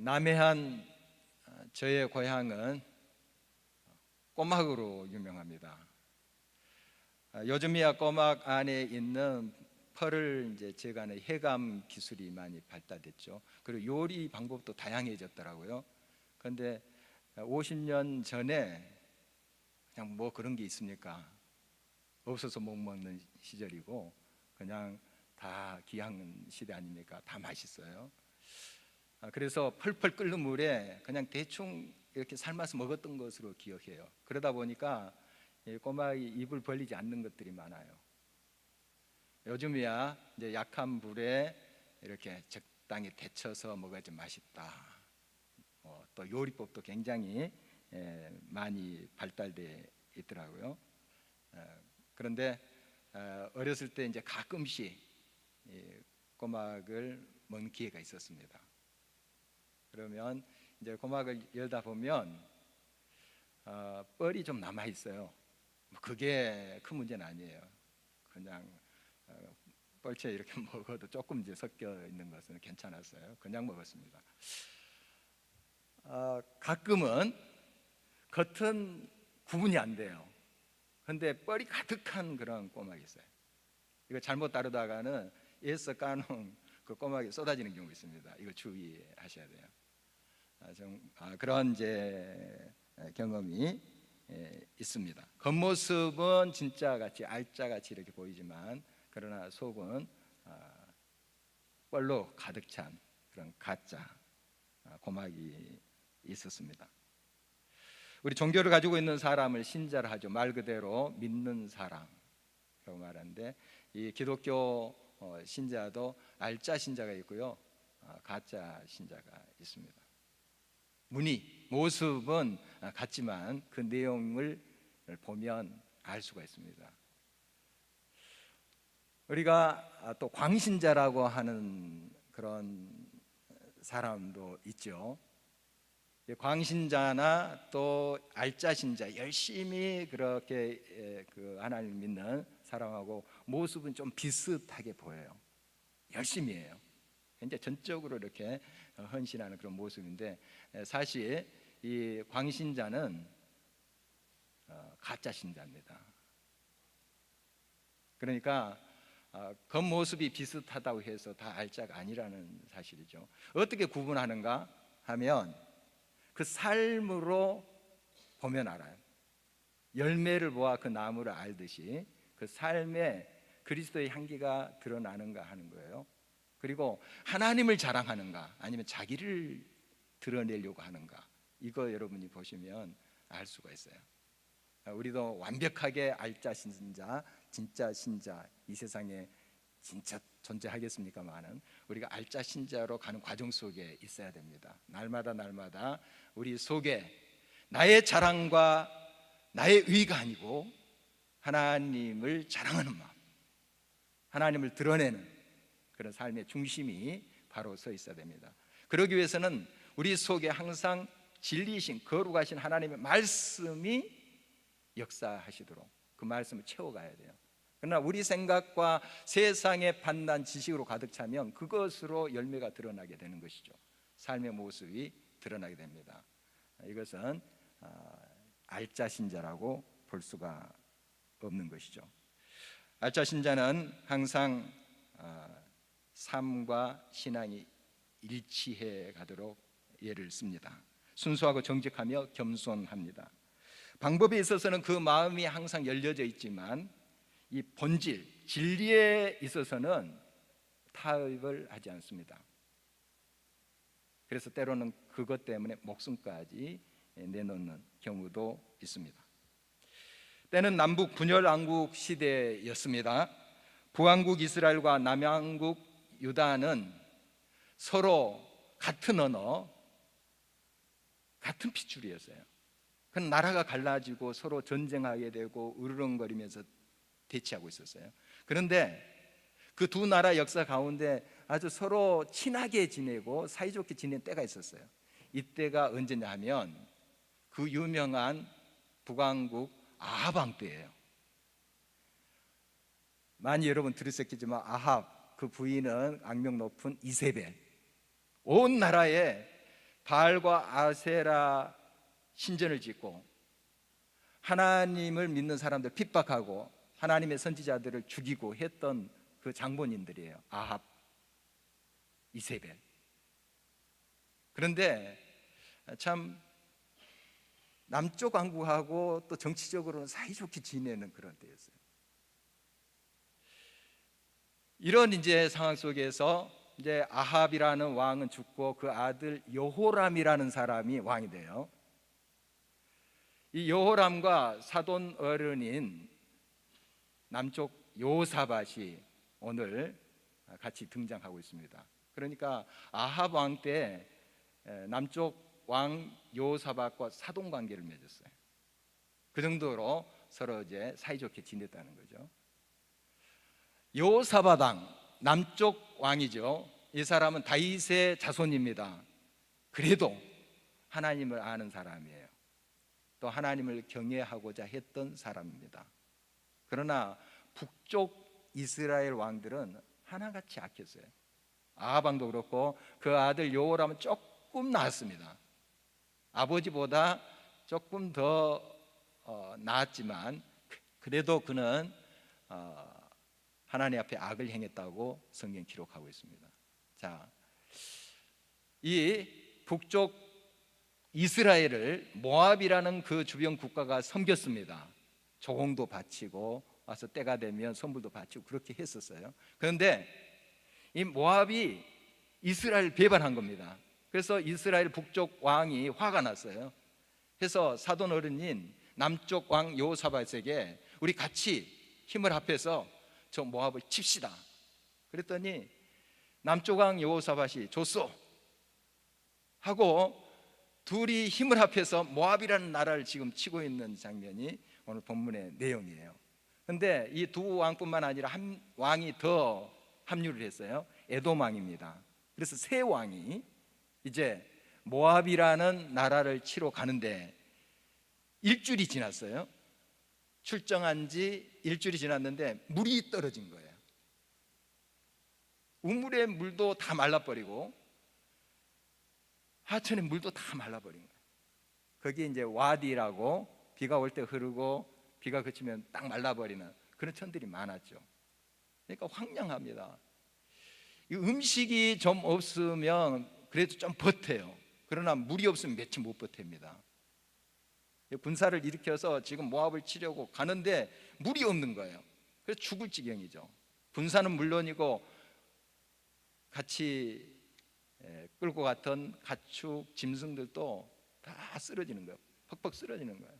남해안 저의 고향은 꼬막으로 유명합니다. 요즘이야 꼬막 안에 있는 펄을 이제 제거하는 해감 기술이 많이 발달됐죠. 그리고 요리 방법도 다양해졌더라고요. 그런데 50년 전에 그냥 뭐 그런 게 있습니까? 없어서 못 먹는 시절이고 그냥 다 귀한 시대 아닙니까? 다 맛있어요. 그래서 펄펄 끓는 물에 그냥 대충 이렇게 삶아서 먹었던 것으로 기억해요. 그러다 보니까 꼬막이 입을 벌리지 않는 것들이 많아요. 요즘이야 이제 약한 불에 이렇게 적당히 데쳐서 먹어야지 맛있다. 또 요리법도 굉장히 많이 발달돼 있더라고요. 그런데 어렸을 때 이제 가끔씩 꼬막을 먹는 기회가 있었습니다. 그러면 이제 꼬막을 열다 보면 뻘이 좀 남아 있어요. 그게 큰 문제는 아니에요. 그냥 뻘째 이렇게 먹어도 조금 이제 섞여 있는 것은 괜찮았어요. 그냥 먹었습니다. 가끔은 겉은 구분이 안 돼요. 근데 뻘이 가득한 그런 꼬막이 있어요. 이거 잘못 다루다가는 예서 까놓은 그 꼬막이 쏟아지는 경우가 있습니다. 이거 주의하셔야 돼요. 그런 이제 경험이 있습니다. 겉모습은 진짜 같이 알짜 같이 이렇게 보이지만 그러나 속은 뻘로 가득 찬 그런 가짜 고막이 있었습니다. 우리 종교를 가지고 있는 사람을 신자라 하죠. 말 그대로 믿는 사람이라고 말하는데 이 기독교 신자도 알짜 신자가 있고요, 가짜 신자가 있습니다. 모습은 같지만 그 내용을 보면 알 수가 있습니다. 우리가 또 광신자라고 하는 그런 사람도 있죠. 광신자나 또 알짜 신자, 열심히 그렇게 그 하나님 믿는 사람하고 모습은 좀 비슷하게 보여요. 열심히 해요. 이제 전적으로 이렇게 헌신하는 그런 모습인데 사실 이 광신자는 가짜 신자입니다. 그러니까 겉모습이 비슷하다고 해서 다 알짜가 아니라는 사실이죠. 어떻게 구분하는가 하면 그 삶으로 보면 알아요. 열매를 보아 그 나무를 알듯이 그 삶에 그리스도의 향기가 드러나는가 하는 거예요. 그리고 하나님을 자랑하는가 아니면 자기를 드러내려고 하는가, 이거 여러분이 보시면 알 수가 있어요. 우리도 완벽하게 알짜 신자, 진짜 신자 이 세상에 진짜 존재하겠습니까마는 우리가 알짜 신자로 가는 과정 속에 있어야 됩니다. 날마다 우리 속에 나의 자랑과 나의 의가 아니고 하나님을 자랑하는 마음, 하나님을 드러내는 그런 삶의 중심이 바로 서 있어야 됩니다. 그러기 위해서는 우리 속에 항상 진리이신 거룩하신 하나님의 말씀이 역사하시도록 그 말씀을 채워가야 돼요. 그러나 우리 생각과 세상의 판단, 지식으로 가득 차면 그것으로 열매가 드러나게 되는 것이죠. 삶의 모습이 드러나게 됩니다. 이것은 알짜 신자라고 볼 수가 없는 것이죠. 알짜 신자는 항상 삶과 신앙이 일치해 가도록 예를 씁니다. 순수하고 정직하며 겸손합니다. 방법에 있어서는 그 마음이 항상 열려져 있지만 이 본질, 진리에 있어서는 타협을 하지 않습니다. 그래서 때로는 그것 때문에 목숨까지 내놓는 경우도 있습니다. 때는 남북 분열왕국 시대였습니다. 북왕국 이스라엘과 남왕국 유다는 서로 같은 언어, 같은 핏줄이었어요. 그 나라가 갈라지고 서로 전쟁하게 되고 으르렁거리면서 대치하고 있었어요. 그런데 그 두 나라 역사 가운데 아주 서로 친하게 지내고 사이좋게 지낸 때가 있었어요. 이때가 언제냐 하면 그 유명한 북왕국 아합 왕 때예요. 많이 여러분 들으셨겠지만 아합 그 부인은 악명 높은 이세벨, 온 나라에 바알과 아세라 신전을 짓고 하나님을 믿는 사람들 핍박하고 하나님의 선지자들을 죽이고 했던 그 장본인들이에요. 아합, 이세벨. 그런데 참 남쪽 왕국하고 또 정치적으로는 사이좋게 지내는 그런 때였어요. 이런 이제 상황 속에서 이제 아합이라는 왕은 죽고 그 아들 여호람이라는 사람이 왕이 돼요. 이 여호람과 사돈 어른인 남쪽 요사밧이 오늘 같이 등장하고 있습니다. 그러니까 아합 왕 때 남쪽 왕 요사밧과 사돈 관계를 맺었어요. 그 정도로 서로 이제 사이좋게 지냈다는 거죠. 요사밧 왕, 남쪽 왕이죠. 이 사람은 다윗의 자손입니다. 그래도 하나님을 아는 사람이에요. 또 하나님을 경외하고자 했던 사람입니다. 그러나 북쪽 이스라엘 왕들은 하나같이 악했어요. 아합 왕도 그렇고 그 아들 여호람은 조금 나았습니다. 아버지보다 조금 더 나았지만 그래도 그는 하나님 앞에 악을 행했다고 성경 기록하고 있습니다. 자, 이 북쪽 이스라엘을 모압이라는 그 주변 국가가 섬겼습니다. 조공도 바치고 와서 때가 되면 선물도 바치고 그렇게 했었어요. 그런데 이 모압이 이스라엘 배반한 겁니다. 그래서 이스라엘 북쪽 왕이 화가 났어요. 그래서 사돈 어른인 남쪽 왕 여호사밧에게 우리 같이 힘을 합해서 저 모압을 칩시다. 그랬더니 남쪽 왕 여호사밧이 좋소 하고 둘이 힘을 합해서 모압이라는 나라를 지금 치고 있는 장면이 오늘 본문의 내용이에요. 그런데 이 두 왕뿐만 아니라 한 왕이 더 합류를 했어요. 에돔 왕입니다. 그래서 세 왕이 이제 모압이라는 나라를 치러 가는데 일주일이 지났어요. 출정한 지 일주일이 지났는데 물이 떨어진 거예요. 우물의 물도 다 말라버리고 하천의 물도 다 말라버린 거예요. 거기에 이제 와디라고 비가 올 때 흐르고 비가 그치면 딱 말라버리는 그런 천들이 많았죠. 그러니까 황량합니다. 이 음식이 좀 없으면 그래도 좀 버텨요. 그러나 물이 없으면 며칠 못 버팁니다. 군사를 일으켜서 지금 모압을 치려고 가는데 물이 없는 거예요. 그래서 죽을 지경이죠. 군사는 물론이고 같이 끌고 갔던 가축, 짐승들도 다 쓰러지는 거예요. 퍽퍽 쓰러지는 거예요.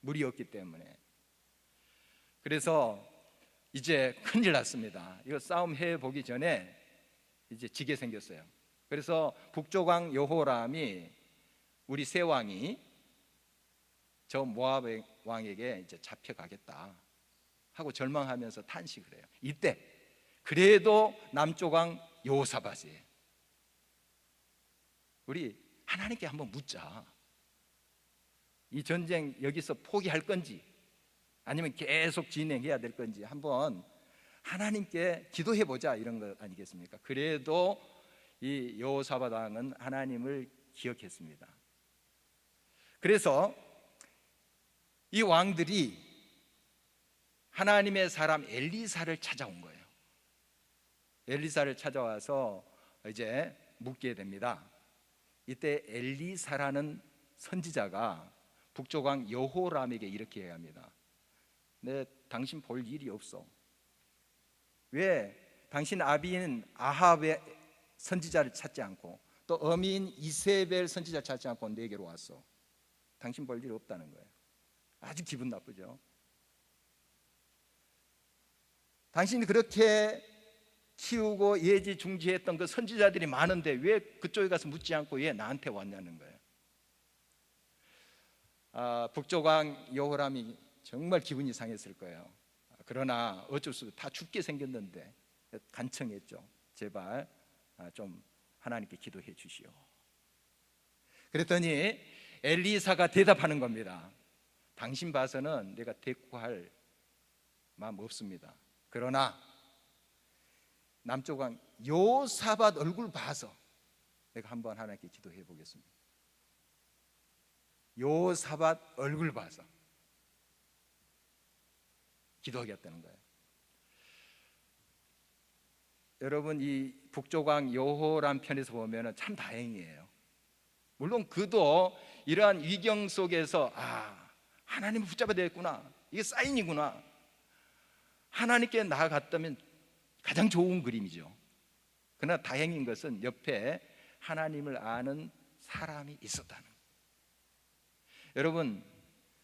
물이 없기 때문에. 그래서 이제 큰일 났습니다. 이거 싸움 해보기 전에 이제 지게 생겼어요. 그래서 북쪽 왕 여호람이 우리 세 왕이 저 모압 왕에게 이제 잡혀가겠다 하고 절망하면서 탄식을 해요. 이때 그래도 남쪽 왕 여호사밧이에요. 우리 하나님께 한번 묻자. 이 전쟁 여기서 포기할 건지 아니면 계속 진행해야 될 건지 한번 하나님께 기도해 보자, 이런 것 아니겠습니까? 그래도 이 여호사밧 왕은 하나님을 기억했습니다. 그래서 이 왕들이 하나님의 사람 엘리사를 찾아온 거예요. 엘리사를 찾아와서 이제 묻게 됩니다. 이때 엘리사라는 선지자가 북쪽 왕 여호람에게 이렇게 해야 합니다. 네, 당신 볼 일이 없어. 왜 당신 아비인 아합의 선지자를 찾지 않고 또 어미인 이세벨 선지자를 찾지 않고 내게로 왔어. 당신 볼 일 없다는 거예요. 아주 기분 나쁘죠. 당신이 그렇게 키우고 예지중지했던 그 선지자들이 많은데 왜 그쪽에 가서 묻지 않고 왜 나한테 왔냐는 거예요. 북쪽 왕 여호람이 정말 기분이 상했을 거예요. 그러나 어쩔 수 없이 다 죽게 생겼는데 간청했죠. 제발 좀 하나님께 기도해 주시오. 그랬더니 엘리사가 대답하는 겁니다. 당신 봐서는 내가 대꾸할 마음 없습니다. 그러나 남쪽 왕 여호사밧 얼굴 봐서 내가 한번 하나님께 기도해 보겠습니다. 요사밧 얼굴 봐서 기도하겠다는 거예요. 여러분, 이 북조강 여호람 편에서 보면 참 다행이에요. 물론 그도 이러한 위경 속에서 하나님을 붙잡아야 되겠구나, 이게 사인이구나, 하나님께 나아갔다면 가장 좋은 그림이죠. 그러나 다행인 것은 옆에 하나님을 아는 사람이 있었다는 거예요. 여러분,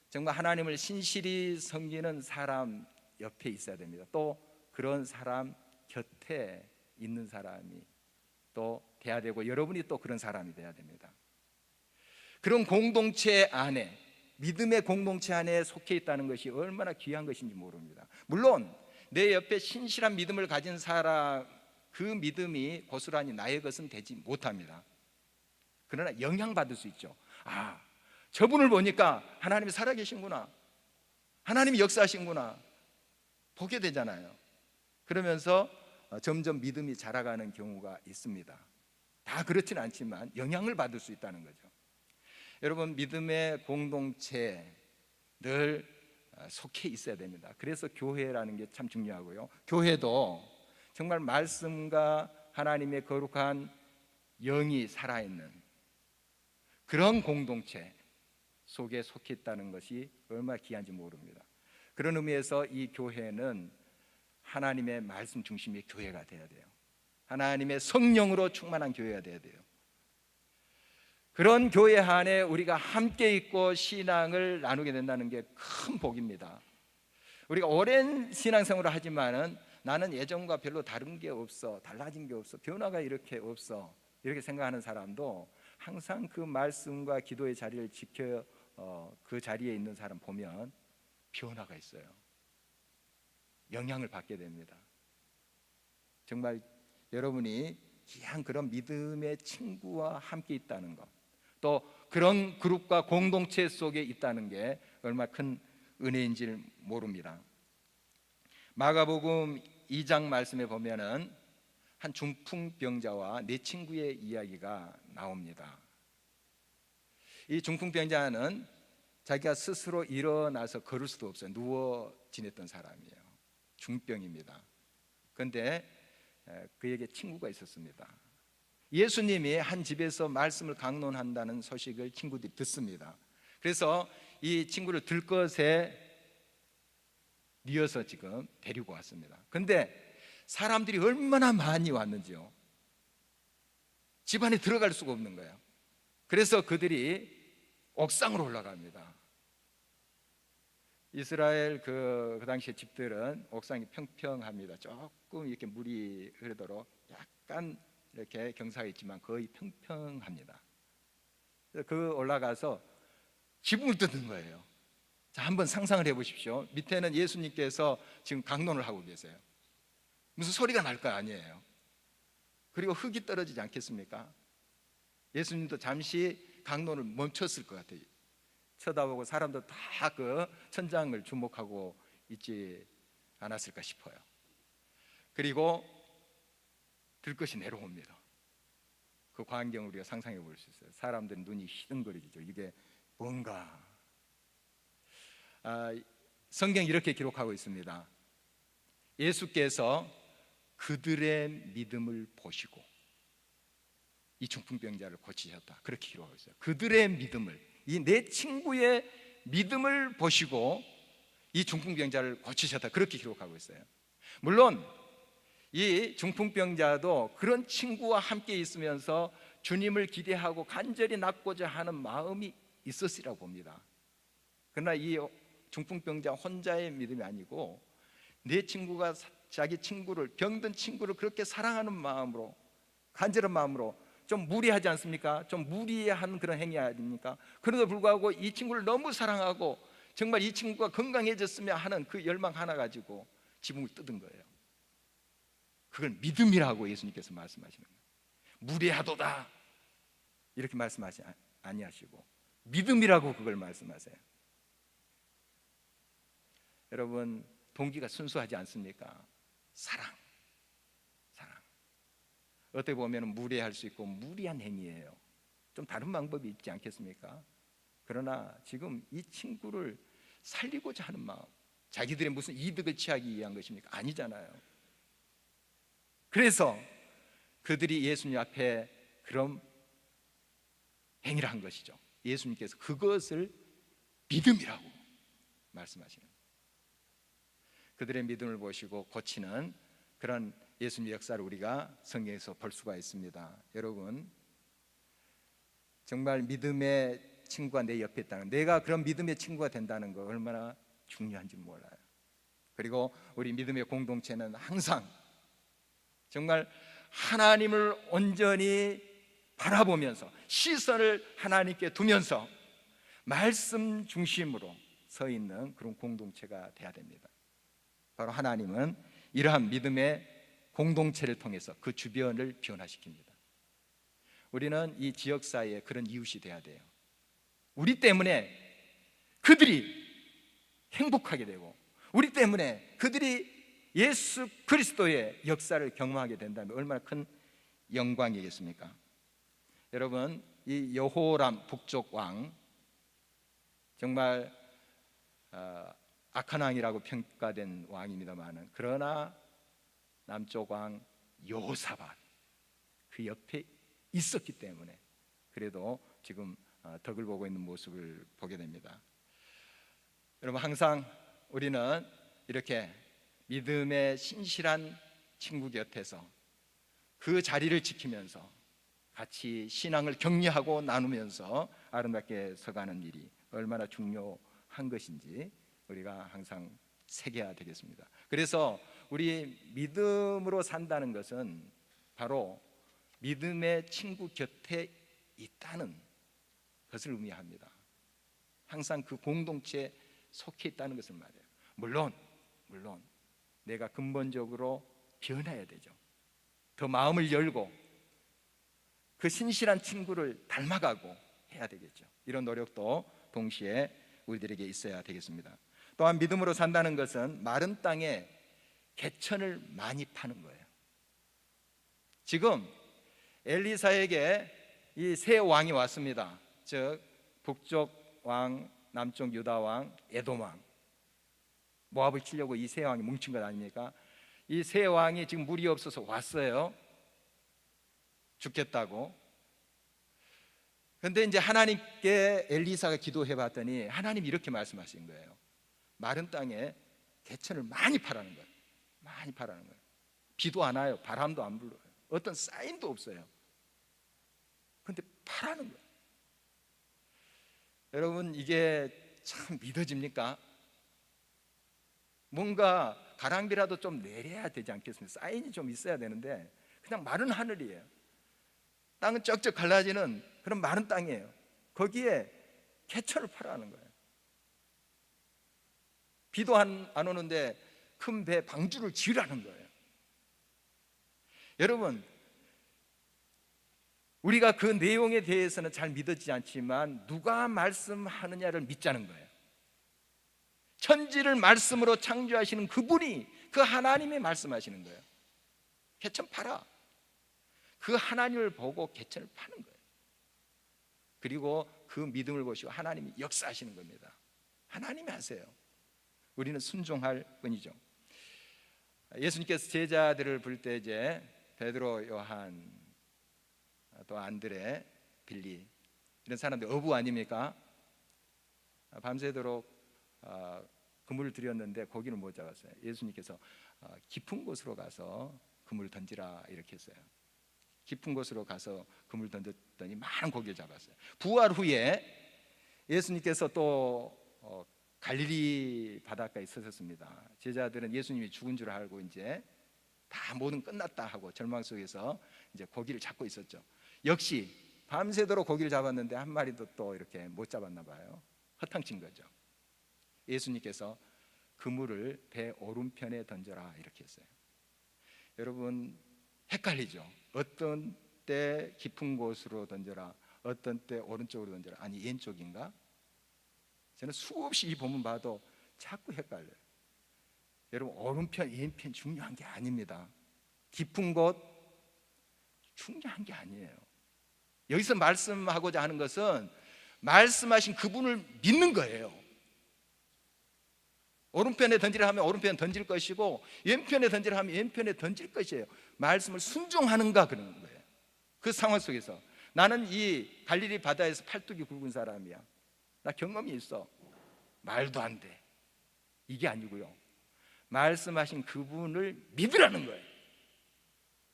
정말 하나님을 신실히 섬기는 사람 옆에 있어야 됩니다. 또 그런 사람 곁에 있는 사람이 또 돼야 되고, 여러분이 또 그런 사람이 돼야 됩니다. 그런 공동체 안에, 믿음의 공동체 안에 속해 있다는 것이 얼마나 귀한 것인지 모릅니다. 물론 내 옆에 신실한 믿음을 가진 사람, 그 믿음이 고스란히 나의 것은 되지 못합니다. 그러나 영향받을 수 있죠. 저분을 보니까 하나님이 살아계신구나, 하나님이 역사하신구나 보게 되잖아요. 그러면서 점점 믿음이 자라가는 경우가 있습니다. 다 그렇지는 않지만 영향을 받을 수 있다는 거죠. 여러분, 믿음의 공동체에 늘 속해 있어야 됩니다. 그래서 교회라는 게 참 중요하고요. 교회도 정말 말씀과 하나님의 거룩한 영이 살아있는 그런 공동체 속에 속해 있다는 것이 얼마나 귀한지 모릅니다. 그런 의미에서 이 교회는 하나님의 말씀 중심의 교회가 돼야 돼요. 하나님의 성령으로 충만한 교회가 돼야 돼요. 그런 교회 안에 우리가 함께 있고 신앙을 나누게 된다는 게 큰 복입니다. 우리가 오랜 신앙생활을 하지만은 나는 예전과 별로 다른 게 없어, 달라진 게 없어, 변화가 이렇게 없어, 이렇게 생각하는 사람도 항상 그 말씀과 기도의 자리를 지켜 그 자리에 있는 사람 보면 변화가 있어요. 영향을 받게 됩니다. 정말 여러분이 귀한 그런 믿음의 친구와 함께 있다는 것, 또 그런 그룹과 공동체 속에 있다는 게 얼마나 큰 은혜인지를 모릅니다. 마가복음 2장 말씀에 보면은 한 중풍병자와 네 친구의 이야기가 나옵니다. 이 중풍병자는 자기가 스스로 일어나서 걸을 수도 없어요. 누워 지냈던 사람이에요. 중병입니다. 그런데 그에게 친구가 있었습니다. 예수님이 한 집에서 말씀을 강론한다는 소식을 친구들이 듣습니다. 그래서 이 친구를 들것에 이어서 지금 데리고 왔습니다. 그런데 사람들이 얼마나 많이 왔는지요. 집 안에 들어갈 수가 없는 거예요. 그래서 그들이 옥상으로 올라갑니다. 이스라엘 그 당시의 집들은 옥상이 평평합니다. 조금 이렇게 물이 흐르도록 약간 이렇게 경사가 있지만 거의 평평합니다. 그래서 그 올라가서 지붕을 뜯는 거예요. 자, 한번 상상을 해보십시오. 밑에는 예수님께서 지금 강론을 하고 계세요. 무슨 소리가 날 거 아니에요. 그리고 흙이 떨어지지 않겠습니까? 예수님도 잠시 강론을 멈췄을 것 같아요. 쳐다보고 사람도 다 그 천장을 주목하고 있지 않았을까 싶어요. 그리고 들것이 내려옵니다. 그 광경을 우리가 상상해 볼 수 있어요. 사람들은 눈이 희둥거리죠. 이게 뭔가. 성경이 이렇게 기록하고 있습니다. 예수께서 그들의 믿음을 보시고 이 중풍병자를 고치셨다, 그렇게 기록하고 있어요. 그들의 믿음을, 이 내 친구의 믿음을 보시고 이 중풍병자를 고치셨다, 그렇게 기록하고 있어요. 물론 이 중풍병자도 그런 친구와 함께 있으면서 주님을 기대하고 간절히 낫고자 하는 마음이 있었으리라고 봅니다. 그러나 이 중풍병자 혼자의 믿음이 아니고 내 친구가 자기 친구를, 병든 친구를 그렇게 사랑하는 마음으로, 간절한 마음으로, 좀 무리하지 않습니까? 좀 무리한 그런 행위 아닙니까? 그런데도 불구하고 이 친구를 너무 사랑하고 정말 이 친구가 건강해졌으면 하는 그 열망 하나 가지고 지붕을 뜯은 거예요. 그걸 믿음이라고 예수님께서 말씀하시는 거예요. 무리하도다 이렇게 말씀하시 아니하시고 믿음이라고 그걸 말씀하세요. 여러분, 동기가 순수하지 않습니까? 사랑. 어떻게 보면 무례할 수 있고 무리한 행위예요. 좀 다른 방법이 있지 않겠습니까? 그러나 지금 이 친구를 살리고자 하는 마음, 자기들의 무슨 이득을 취하기 위한 것입니까? 아니잖아요. 그래서 그들이 예수님 앞에 그런 행위를 한 것이죠. 예수님께서 그것을 믿음이라고 말씀하시는 거예요. 그들의 믿음을 보시고 고치는 그런 예수님의 역사를 우리가 성경에서 볼 수가 있습니다. 여러분, 정말 믿음의 친구가 내 옆에 있다는, 내가 그런 믿음의 친구가 된다는 거 얼마나 중요한지 몰라요. 그리고 우리 믿음의 공동체는 항상 정말 하나님을 온전히 바라보면서 시선을 하나님께 두면서 말씀 중심으로 서 있는 그런 공동체가 돼야 됩니다. 바로 하나님은 이러한 믿음의 공동체를 통해서 그 주변을 변화시킵니다. 우리는 이 지역사회에 그런 이웃이 돼야 돼요. 우리 때문에 그들이 행복하게 되고, 우리 때문에 그들이 예수 그리스도의 역사를 경험하게 된다면 얼마나 큰 영광이겠습니까? 여러분, 이 여호람 북쪽 왕, 정말 악한 왕이라고 평가된 왕입니다만, 그러나 남쪽 왕 여호사밧 그 옆에 있었기 때문에 그래도 지금 덕을 보고 있는 모습을 보게 됩니다. 여러분, 항상 우리는 이렇게 믿음의 신실한 친구 곁에서 그 자리를 지키면서 같이 신앙을 격려하고 나누면서 아름답게 서가는 일이 얼마나 중요한 것인지 우리가 항상 새겨야 되겠습니다. 그래서 우리 믿음으로 산다는 것은 바로 믿음의 친구 곁에 있다는 것을 의미합니다. 항상 그 공동체에 속해 있다는 것을 말해요. 물론 내가 근본적으로 변해야 되죠. 더 마음을 열고 그 신실한 친구를 닮아가고 해야 되겠죠. 이런 노력도 동시에 우리들에게 있어야 되겠습니다. 또한 믿음으로 산다는 것은 마른 땅에 개천을 많이 파는 거예요. 지금 엘리사에게 이 세 왕이 왔습니다. 즉 북쪽 왕, 남쪽 유다 왕, 에돔 왕, 모압을 치려고 이 세 왕이 뭉친 것 아닙니까? 이 세 왕이 지금 물이 없어서 왔어요. 죽겠다고. 그런데 이제 하나님께 엘리사가 기도해 봤더니 하나님이 이렇게 말씀하신 거예요. 마른 땅에 개천을 많이 파라는 거예요. 많이 파라는 거예요. 비도 안 와요. 바람도 안 불어요. 어떤 사인도 없어요. 그런데 파라는 거예요. 여러분, 이게 참 믿어집니까? 뭔가 가랑비라도 좀 내려야 되지 않겠습니까? 사인이 좀 있어야 되는데 그냥 마른 하늘이에요. 땅은 쩍쩍 갈라지는 그런 마른 땅이에요. 거기에 개천을 파라는 거예요. 비도 안 오는데 큰 배 방주를 지으라는 거예요. 여러분, 우리가 그 내용에 대해서는 잘 믿어지지 않지만 누가 말씀하느냐를 믿자는 거예요. 천지를 말씀으로 창조하시는 그분이, 그 하나님이 말씀하시는 거예요. 개천 파라. 그 하나님을 보고 개천을 파는 거예요. 그리고 그 믿음을 보시고 하나님이 역사하시는 겁니다. 하나님이 하세요. 우리는 순종할 뿐이죠. 예수님께서 제자들을 부를 때 이제 베드로, 요한, 또 안드레, 빌리, 이런 사람들 어부 아닙니까? 밤새도록 그물을 들였는데 고기를 못 잡았어요. 예수님께서 깊은 곳으로 가서 그물을 던지라 이렇게 했어요. 깊은 곳으로 가서 그물을 던졌더니 많은 고기를 잡았어요. 부활 후에 예수님께서 또 갈릴리 바닷가에 서셨습니다. 제자들은 예수님이 죽은 줄 알고 이제 다 모든 끝났다 하고 절망 속에서 이제 고기를 잡고 있었죠. 역시 밤새도록 고기를 잡았는데 한 마리도 또 이렇게 못 잡았나 봐요. 허탕친 거죠. 예수님께서 그물을 배 오른편에 던져라 이렇게 했어요. 여러분, 헷갈리죠? 어떤 때 깊은 곳으로 던져라, 어떤 때 오른쪽으로 던져라. 아니, 왼쪽인가? 저는 수없이 이 본문 봐도 자꾸 헷갈려요. 여러분, 오른편, 왼편 중요한 게 아닙니다. 깊은 곳, 중요한 게 아니에요. 여기서 말씀하고자 하는 것은 말씀하신 그분을 믿는 거예요. 오른편에 던지라 하면 오른편에 던질 것이고 왼편에 던지라 하면 왼편에 던질 것이에요. 말씀을 순종하는가 그러는 거예요. 그 상황 속에서 나는 이 갈릴리 바다에서 팔뚝이 굵은 사람이야. 나 경험이 있어. 말도 안 돼. 이게 아니고요. 말씀하신 그분을 믿으라는 거예요.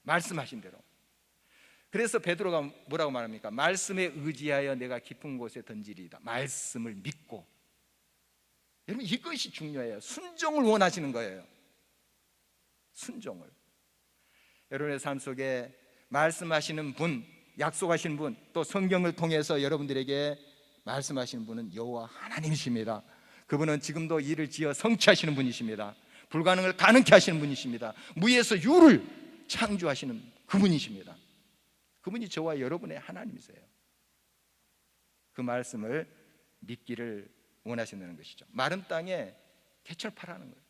말씀하신 대로. 그래서 베드로가 뭐라고 말합니까? 말씀에 의지하여 내가 깊은 곳에 던지리이다. 말씀을 믿고. 여러분 이것이 중요해요. 순종을 원하시는 거예요. 순종을. 여러분의 삶 속에 말씀하시는 분, 약속하신 분, 또 성경을 통해서 여러분들에게 말씀하시는 분은 여호와 하나님이십니다. 그분은 지금도 일을 지어 성취하시는 분이십니다. 불가능을 가능케 하시는 분이십니다. 무에서 유를 창조하시는 그분이십니다. 그분이 저와 여러분의 하나님이세요. 그 말씀을 믿기를 원하신다는 것이죠. 마른 땅에 개철파라는 거예요.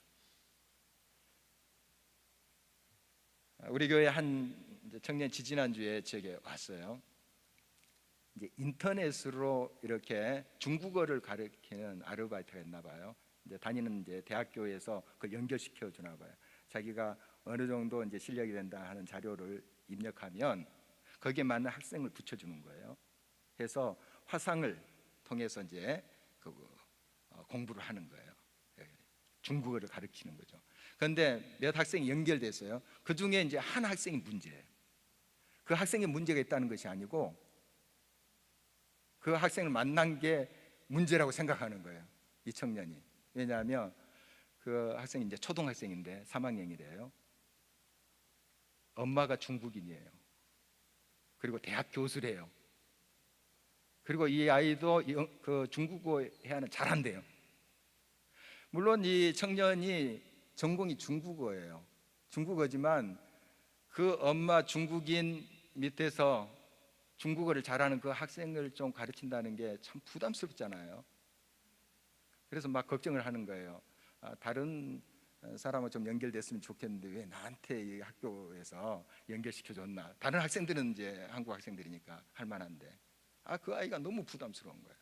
우리 교회 한 청년 지지난주에 제게 왔어요. 이제 인터넷으로 이렇게 중국어를 가르치는 아르바이트가 있나 봐요. 이제 다니는 이제 대학교에서 그걸 연결시켜 주나 봐요. 자기가 어느 정도 이제 실력이 된다 하는 자료를 입력하면 거기에 맞는 학생을 붙여주는 거예요. 그래서 화상을 통해서 이제 공부를 하는 거예요. 중국어를 가르치는 거죠. 그런데 몇 학생이 연결됐어요. 그 중에 이제 한 학생이 문제예요. 그 학생에 문제가 있다는 것이 아니고 그 학생을 만난 게 문제라고 생각하는 거예요. 이 청년이. 왜냐하면 그 학생이 이제 초등학생인데 3학년이래요. 엄마가 중국인이에요. 그리고 대학 교수래요. 그리고 이 아이도 그 중국어 회화는 잘한대요. 물론 이 청년이 전공이 중국어예요. 중국어지만 그 엄마 중국인 밑에서 중국어를 잘하는 그 학생을 좀 가르친다는 게 참 부담스럽잖아요. 그래서 막 걱정을 하는 거예요. 다른 사람은 좀 연결됐으면 좋겠는데 왜 나한테 이 학교에서 연결시켜 줬나. 다른 학생들은 이제 한국 학생들이니까 할 만한데 그 아이가 너무 부담스러운 거예요.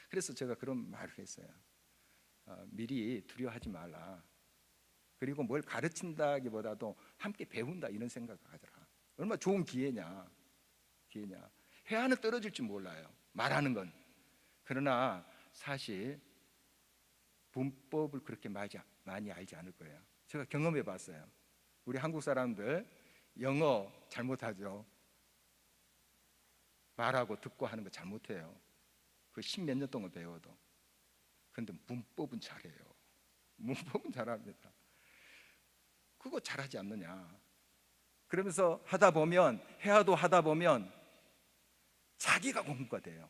그래서 제가 그런 말을 했어요. 미리 두려워하지 말라. 그리고 뭘 가르친다기보다도 함께 배운다 이런 생각을 하더라. 얼마나 좋은 기회냐. 회화는 떨어질 줄 몰라요. 말하는 건. 그러나 사실 문법을 그렇게 많이 알지 않을 거예요. 제가 경험해 봤어요. 우리 한국 사람들 영어 잘못하죠. 말하고 듣고 하는 거 잘못해요. 그 십몇 년 동안 배워도. 그런데 문법은 잘해요. 문법은 잘합니다. 그거 잘하지 않느냐. 그러면서 하다 보면 회화도 하다 보면 자기가 공부가 돼요.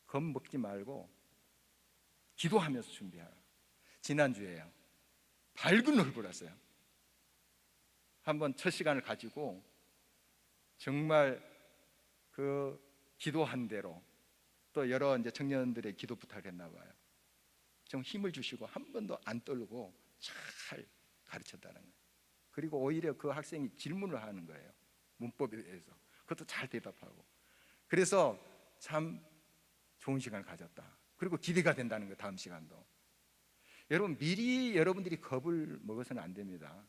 겁먹지 말고 기도하면서 준비하라. 지난주에요. 밝은 얼굴 하세요. 한번 첫 시간을 가지고 정말 그 기도한 대로 또 여러 이제 청년들의 기도 부탁을 했나 봐요. 좀 힘을 주시고 한 번도 안 떨고 잘 가르쳤다는 거예요. 그리고 오히려 그 학생이 질문을 하는 거예요. 문법에 대해서. 그것도 잘 대답하고. 그래서 참 좋은 시간을 가졌다. 그리고 기대가 된다는 거예요. 다음 시간도. 여러분 미리 여러분들이 겁을 먹어서는 안 됩니다.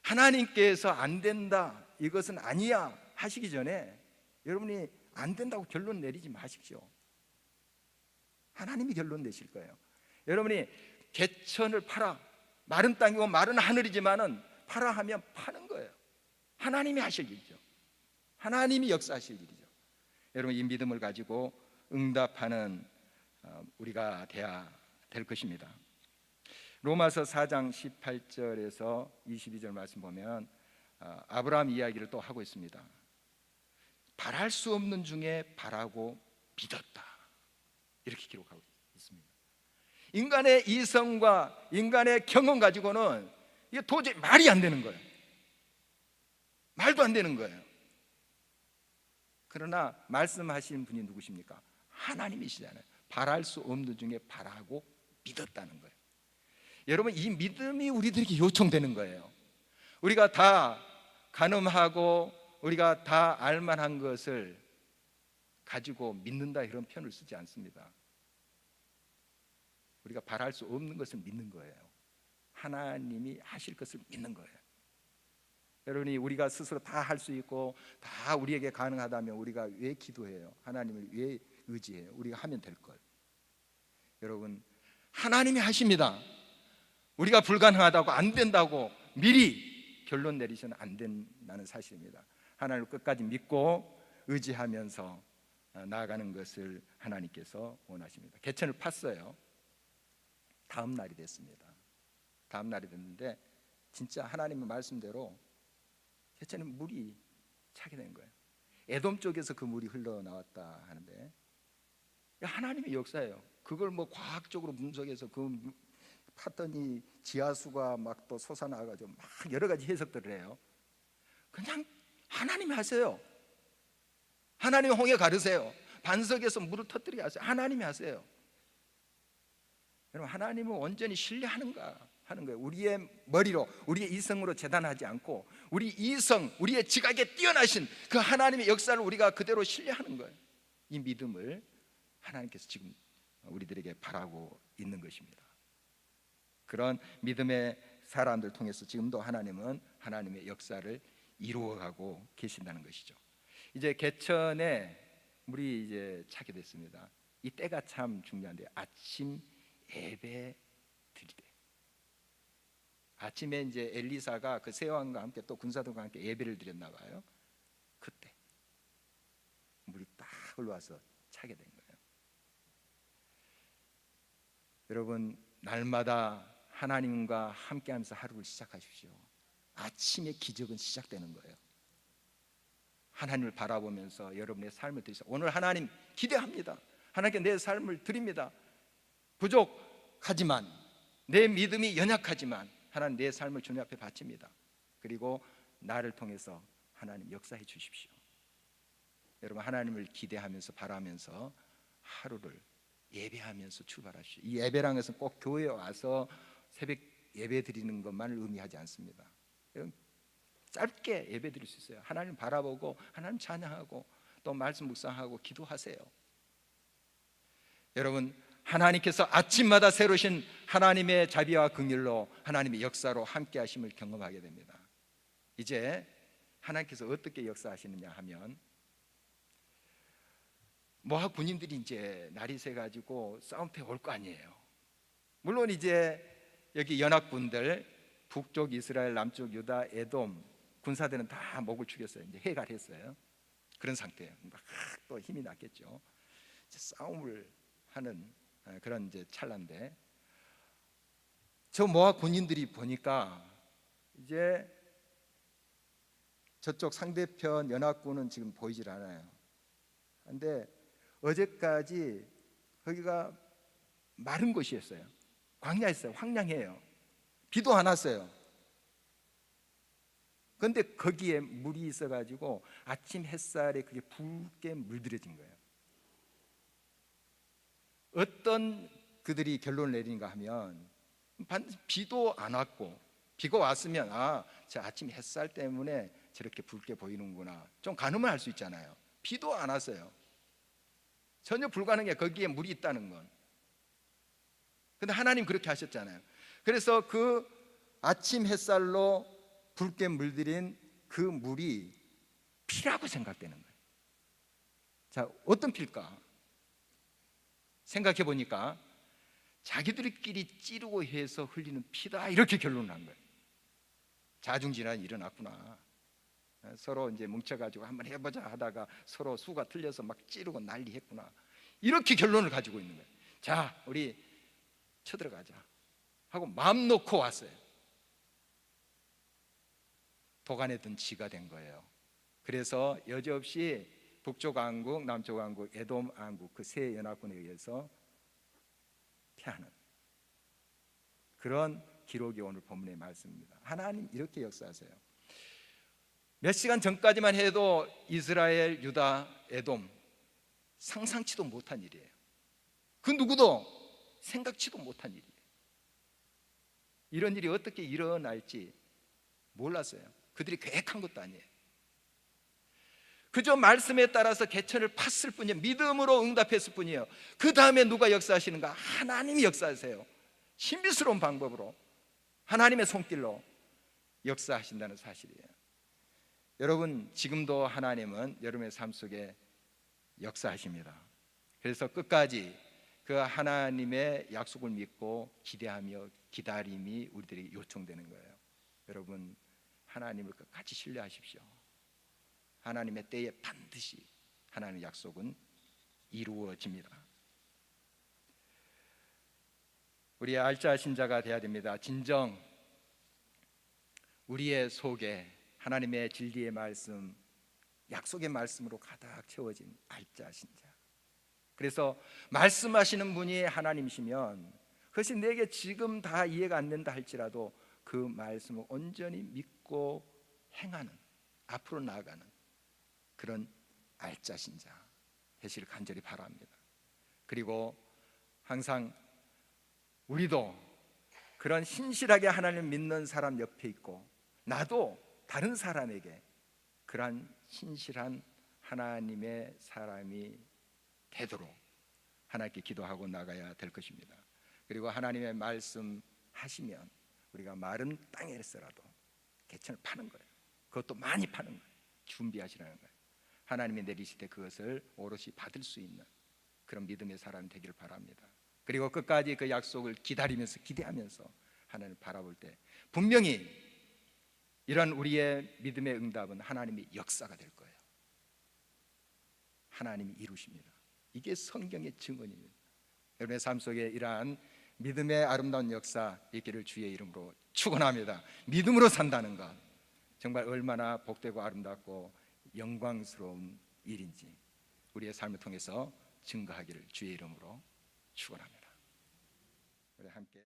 하나님께서 안 된다, 이것은 아니야 하시기 전에 여러분이 안 된다고 결론 내리지 마십시오. 하나님이 결론 내실 거예요. 여러분이 개천을 팔아, 마른 땅이고 마른 하늘이지만은 팔아 하면 파는 거예요. 하나님이 하실 일이죠. 하나님이 역사하실 일이죠. 여러분 이 믿음을 가지고 응답하는 우리가 돼야 될 것입니다. 로마서 4장 18절에서 22절 말씀 보면 아브라함 이야기를 또 하고 있습니다. 바랄 수 없는 중에 바라고 믿었다, 이렇게 기록하고 있습니다. 인간의 이성과 인간의 경험 가지고는 이게 도저히 말이 안 되는 거예요. 말도 안 되는 거예요. 그러나 말씀하신 분이 누구십니까? 하나님이시잖아요. 바랄 수 없는 중에 바라고 믿었다는 거예요. 여러분 이 믿음이 우리들에게 요청되는 거예요. 우리가 다 가늠하고 우리가 다 알만한 것을 가지고 믿는다 이런 표현을 쓰지 않습니다. 우리가 바랄 수 없는 것을 믿는 거예요. 하나님이 하실 것을 믿는 거예요. 여러분이 우리가 스스로 다 할 수 있고 다 우리에게 가능하다면 우리가 왜 기도해요? 하나님을 왜 의지해요? 우리가 하면 될 걸. 여러분, 하나님이 하십니다. 우리가 불가능하다고 안 된다고 미리 결론 내리셔는 안 된다는 사실입니다. 하나님을 끝까지 믿고 의지하면서 나아가는 것을 하나님께서 원하십니다. 개천을 팠어요. 다음 날이 됐습니다. 다음 날이 됐는데 진짜 하나님의 말씀대로 개천에 물이 차게 된 거예요. 에돔 쪽에서 그 물이 흘러나왔다 하는데 하나님의 역사예요. 그걸 뭐 과학적으로 분석해서 그 팠더니 지하수가 막 또 솟아나가지고 막 여러 가지 해석들을 해요. 그냥 하나님이 하세요. 하나님이 홍해 가르세요. 반석에서 물을 터뜨리게 하세요. 하나님이 하세요. 여러분, 하나님은 온전히 신뢰하는가 하는 거예요. 우리의 머리로, 우리의 이성으로 재단하지 않고 우리 이성, 우리의 지각에 뛰어나신 그 하나님의 역사를 우리가 그대로 신뢰하는 거예요. 이 믿음을 하나님께서 지금 우리들에게 바라고 있는 것입니다. 그런 믿음의 사람들 통해서 지금도 하나님은 하나님의 역사를 이루어가고 계신다는 것이죠. 이제 개천에 물이 이제 차게 됐습니다. 이 때가 참 중요한데요. 아침 예배 드릴 때. 아침에 이제 엘리사가 그 세왕과 함께 또 군사들과 함께 예배를 드렸나 봐요. 그때 물이 딱 흘러와서 차게 된 거예요. 여러분, 날마다 하나님과 함께하면서 하루를 시작하십시오. 아침에 기적은 시작되는 거예요. 하나님을 바라보면서 여러분의 삶을 드리세요. 오늘 하나님 기대합니다. 하나님께 내 삶을 드립니다. 부족하지만, 내 믿음이 연약하지만 하나님 내 삶을 주님 앞에 바칩니다. 그리고 나를 통해서 하나님 역사해 주십시오. 여러분, 하나님을 기대하면서 바라면서 하루를 예배하면서 출발하십시오. 이 예배라는 것은 꼭 교회에 와서 새벽 예배 드리는 것만을 의미하지 않습니다. 여러분, 짧게 예배 드릴 수 있어요. 하나님 바라보고 하나님 찬양하고 또 말씀 묵상하고 기도하세요. 여러분, 하나님께서 아침마다 새로우신 하나님의 자비와 긍휼로 하나님의 역사로 함께 하심을 경험하게 됩니다. 이제 하나님께서 어떻게 역사하시느냐 하면, 모압 군인들이 이제 날이 새 가지고 싸움터에 올 거 아니에요. 물론 이제 여기 연합군들, 북쪽 이스라엘, 남쪽 유다, 에돔 군사들은 다 목을 죽였어요. 이제 해갈했어요. 그런 상태예요. 막 또 힘이 났겠죠. 이제 싸움을 하는 그런 이제 찰나인데, 저 모압 군인들이 보니까 이제 저쪽 상대편 연합군은 지금 보이질 않아요. 그런데 어제까지 거기가 마른 곳이었어요. 광야였어요. 황량해요. 비도 안 왔어요. 그런데 거기에 물이 있어가지고 아침 햇살에 그게 붉게 물들여진 거예요. 어떤 그들이 결론을 내리는가 하면, 비도 안 왔고, 비가 왔으면 저 아침 햇살 때문에 저렇게 붉게 보이는구나, 좀 가늠을 할 수 있잖아요. 비도 안 왔어요. 전혀 불가능해, 거기에 물이 있다는 건. 근데 하나님 그렇게 하셨잖아요. 그래서 그 아침 햇살로 붉게 물들인 그 물이 피라고 생각되는 거예요. 자, 어떤 피일까? 생각해 보니까 자기들끼리 찌르고 해서 흘리는 피다, 이렇게 결론을 한 거예요. 자중질환이 일어났구나. 서로 이제 뭉쳐가지고 한번 해보자 하다가 서로 수가 틀려서 막 찌르고 난리했구나, 이렇게 결론을 가지고 있는 거예요. 자, 우리 쳐들어가자 하고 마음 놓고 왔어요. 도간에 든 쥐가 된 거예요. 그래서 여지없이 북쪽 왕국, 남쪽 왕국, 에돔 왕국 그 세 연합군에 의해서 패하는 그런 기록이 오늘 본문의 말씀입니다. 하나님 이렇게 역사하세요. 몇 시간 전까지만 해도 이스라엘, 유다, 에돔 상상치도 못한 일이에요. 그 누구도 생각지도 못한 일이에요. 이런 일이 어떻게 일어날지 몰랐어요. 그들이 계획한 것도 아니에요. 그저 말씀에 따라서 개천을 팠을 뿐이에요. 믿음으로 응답했을 뿐이에요. 그 다음에 누가 역사하시는가? 하나님이 역사하세요. 신비스러운 방법으로 하나님의 손길로 역사하신다는 사실이에요. 여러분, 지금도 하나님은 여러분의 삶 속에 역사하십니다. 그래서 끝까지 그 하나님의 약속을 믿고 기대하며 기다림이 우리들에게 요청되는 거예요. 여러분, 하나님을 끝까지 신뢰하십시오. 하나님의 때에 반드시 하나님의 약속은 이루어집니다. 우리의 알짜 신자가 되어야 됩니다. 진정 우리의 속에 하나님의 진리의 말씀, 약속의 말씀으로 가득 채워진 알짜 신자. 그래서 말씀하시는 분이 하나님이시면 그것이 내게 지금 다 이해가 안 된다 할지라도 그 말씀을 온전히 믿고 행하는, 앞으로 나아가는 그런 알짜 신자 되시길 간절히 바랍니다. 그리고 항상 우리도 그런 신실하게 하나님을 믿는 사람 옆에 있고, 나도 다른 사람에게 그러한 신실한 하나님의 사람이 되도록 하나님께 기도하고 나가야 될 것입니다. 그리고 하나님의 말씀 하시면 우리가 마른 땅에서라도 개천을 파는 거예요. 그것도 많이 파는 거예요. 준비하시라는 거예요. 하나님이 내리실 때 그것을 오롯이 받을 수 있는 그런 믿음의 사람이 되기를 바랍니다. 그리고 끝까지 그 약속을 기다리면서 기대하면서 하나님을 바라볼 때 분명히 이런 우리의 믿음의 응답은 하나님의 역사가 될 거예요. 하나님이 이루십니다. 이게 성경의 증언입니다. 여러분의 삶 속에 이러한 믿음의 아름다운 역사 있기를 주의 이름으로 축원합니다. 믿음으로 산다는 것 정말 얼마나 복되고 아름답고 영광스러운 일인지 우리의 삶을 통해서 증거하기를 주의 이름으로 축원합니다. 우리 함께